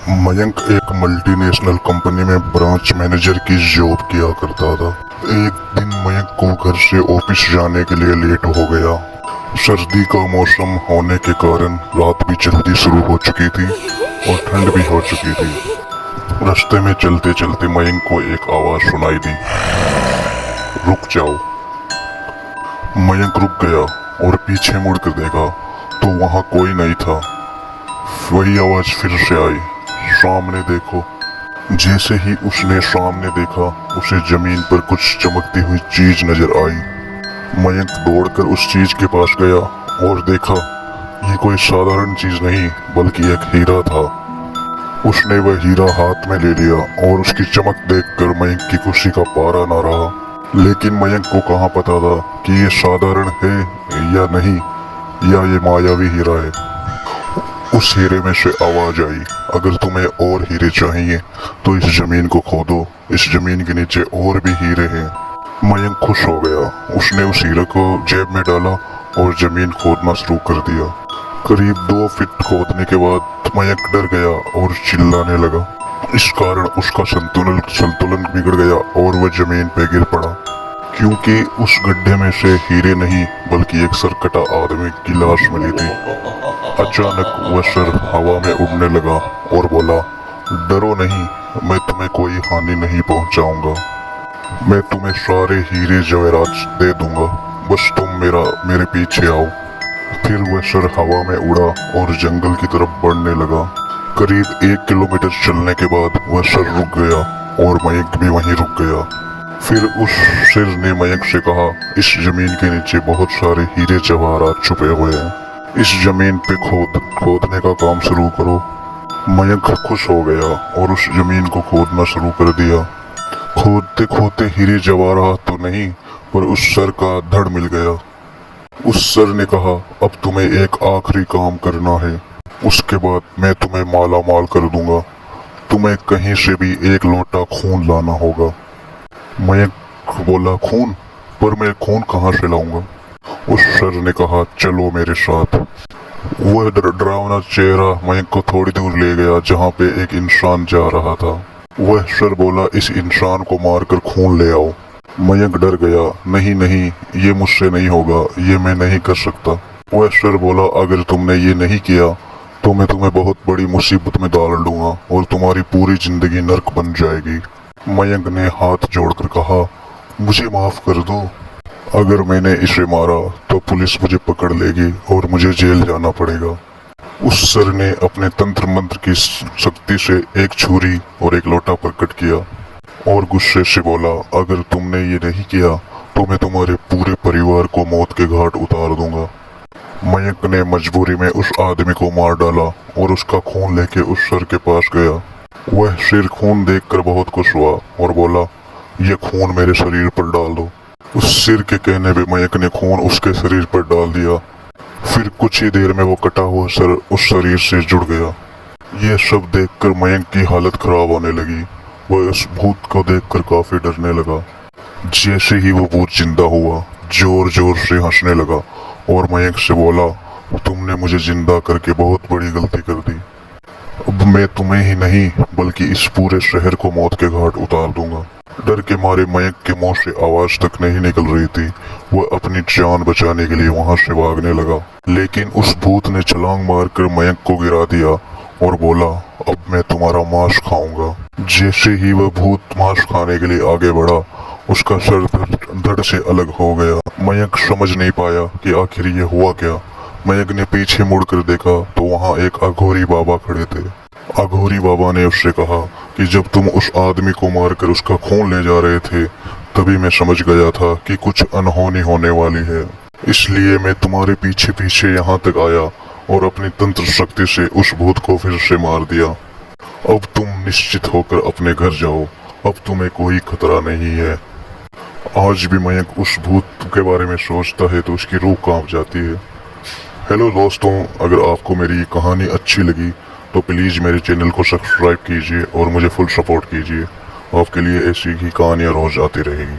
मयंक एक multinational company में branch manager की जॉब किया करता था। एक दिन मयंक को घर से ऑफिस जाने के लिए लेट हो गया। सर्दी का मौसम होने के कारण रात भी जल्दी शुरू हो चुकी थी और ठंड भी हो चुकी थी। रास्ते में चलते चलते मयंक को एक आवाज सुनाई दी, रुक जाओ। मयंक रुक गया और पीछे मुड़कर देखा तो वहां कोई नहीं था। वही आवाज फिर से आई, सामने देखो। जैसे ही उसने सामने देखा उसे जमीन पर कुछ चमकती हुई चीज नजर आई। मयंक दौड़कर उस चीज के पास गया और देखा ये कोई साधारण चीज नहीं बल्कि एक हीरा था। उसने वह हीरा हाथ में ले लिया और उसकी चमक देखकर मयंक की खुशी का पारा न रहा। लेकिन मयंक को कहाँ पता था कि ये साधारण है या नहीं, या ये मायावी हीरा है। उस हीरे में से आवाज आई, अगर तुम्हें और हीरे चाहिए तो इस जमीन को खोदो, इस जमीन के नीचे और भी हीरे हैं। मयंक खुश हो गया। उसने उस हीरे को जेब में डाला और जमीन खोदना शुरू कर दिया। करीब 2 फीट खोदने के बाद मयंक डर गया और चिल्लाने लगा। इस कारण उसका संतुलन बिगड़ गया और वह जमीन पे गिर पड़ा, क्योंकि उस गड्ढे में से हीरे नहीं बल्कि एक सरकटा आदमी की लाश मिली थी। अचानक वह सर हवा में उड़ने लगा और बोला, डरो नहीं, मैं तुम्हें कोई हानि नहीं पहुंचाऊंगा। मैं तुम्हें सारे हीरे जवाहरात दे दूंगा, बस तुम मेरे पीछे आओ। फिर वह सर हवा में उड़ा और जंगल की तरफ बढ़ने लगा। करीब 1 किलोमीटर चलने के बाद वह सर रुक गया और मयंक भी वहीं रुक गया। फिर उस सिर ने मयंक से कहा, इस जमीन के नीचे बहुत सारे हीरे जवाहरात छुपे हुए हैं, इस जमीन पे खोदने का काम शुरू करो। मयंक खुश हो गया और उस जमीन को खोदना शुरू कर दिया। खोदते खोदते हीरे जवाहरात तो नहीं पर उस सर का धड़ मिल गया। उस सर ने कहा, अब तुम्हें एक आखिरी काम करना है, उसके बाद मैं तुम्हें माला माल कर दूंगा। तुम्हें कहीं से भी 1 लोटा खून लाना होगा। मयंक बोला, खून? पर मैं खून कहाँ से लाऊंगा? उस सर ने कहा, चलो मेरे साथ। वह डरावना चेहरा मयंक को थोड़ी दूर ले गया जहाँ पे एक इंसान जा रहा था। वह सर बोला, इस इंसान को मारकर खून ले आओ। मयंक डर गया, नहीं नहीं, ये मुझसे नहीं होगा, ये मैं नहीं कर सकता। वह सर बोला, अगर तुमने ये नहीं किया तो मैं तुम्हें बहुत बड़ी मुसीबत में डाल दूंगा और तुम्हारी पूरी जिंदगी नर्क बन जाएगी। मयंक ने हाथ जोड़कर कहा, मुझे माफ कर दो। अगर मैंने इसे मारा तो पुलिस मुझे पकड़ लेगी और मुझे जेल जाना पड़ेगा। उस सर ने अपने तंत्र मंत्र की शक्ति से एक छुरी और एक लोटा प्रकट किया और गुस्से से बोला, अगर तुमने ये नहीं किया तो मैं तुम्हारे पूरे परिवार को मौत के घाट उतार दूंगा। मयंक ने मजबूरी में उस आदमी को मार डाला और उसका खून लेके उस सर के पास गया। वह सिर खून देखकर बहुत खुश हुआ और बोला, यह खून मेरे शरीर पर डाल दो। उस सिर के कहने पे मयंक ने खून उसके शरीर पर डाल दिया। फिर कुछ ही देर में वो कटा हुआ सर उस शरीर से जुड़ गया। यह सब देखकर मयंक की हालत खराब होने लगी। वह उस भूत को देखकर काफी डरने लगा। जैसे ही वो भूत जिंदा हुआ जोर जोर से हंसने लगा और मयंक से बोला, तुमने मुझे जिंदा करके बहुत बड़ी गलती कर दी। अब मैं तुम्हें ही नहीं बल्कि इस पूरे शहर को मौत के घाट उतार दूंगा। डर के मारे मयंक के मुंह से आवाज तक नहीं निकल रही थी। वह अपनी जान बचाने के लिए वहां से भागने लगा, लेकिन उस भूत ने छलांग मारकर मयंक को गिरा दिया और बोला, अब मैं तुम्हारा मांस खाऊंगा। जैसे ही वह भूत मांस खाने के लिए आगे बढ़ा उसका सर धड़ से अलग हो गया। मयंक समझ नहीं पाया कि आखिर ये हुआ क्या। मयंक ने पीछे मुड़कर देखा तो वहां एक अघोरी बाबा खड़े थे। अघोरी बाबा ने उससे कहा कि जब तुम उस आदमी को मारकर उसका खून ले जा रहे थे तभी मैं समझ गया था कि कुछ अनहोनी होने वाली है, इसलिए मैं तुम्हारे पीछे पीछे यहाँ तक आया और अपनी तंत्र शक्ति से उस भूत को फिर से मार दिया। अब तुम निश्चित होकर अपने घर जाओ, अब तुम्हें कोई खतरा नहीं है। आज भी मयंक उस भूत के बारे में सोचता है तो उसकी रूह कांप जाती है। हेलो दोस्तों, अगर आपको मेरी ये कहानी अच्छी लगी तो प्लीज़ मेरे चैनल को सब्सक्राइब कीजिए और मुझे फुल सपोर्ट कीजिए। आपके लिए ऐसी ही कहानियाँ रोज़ आती रहेगी।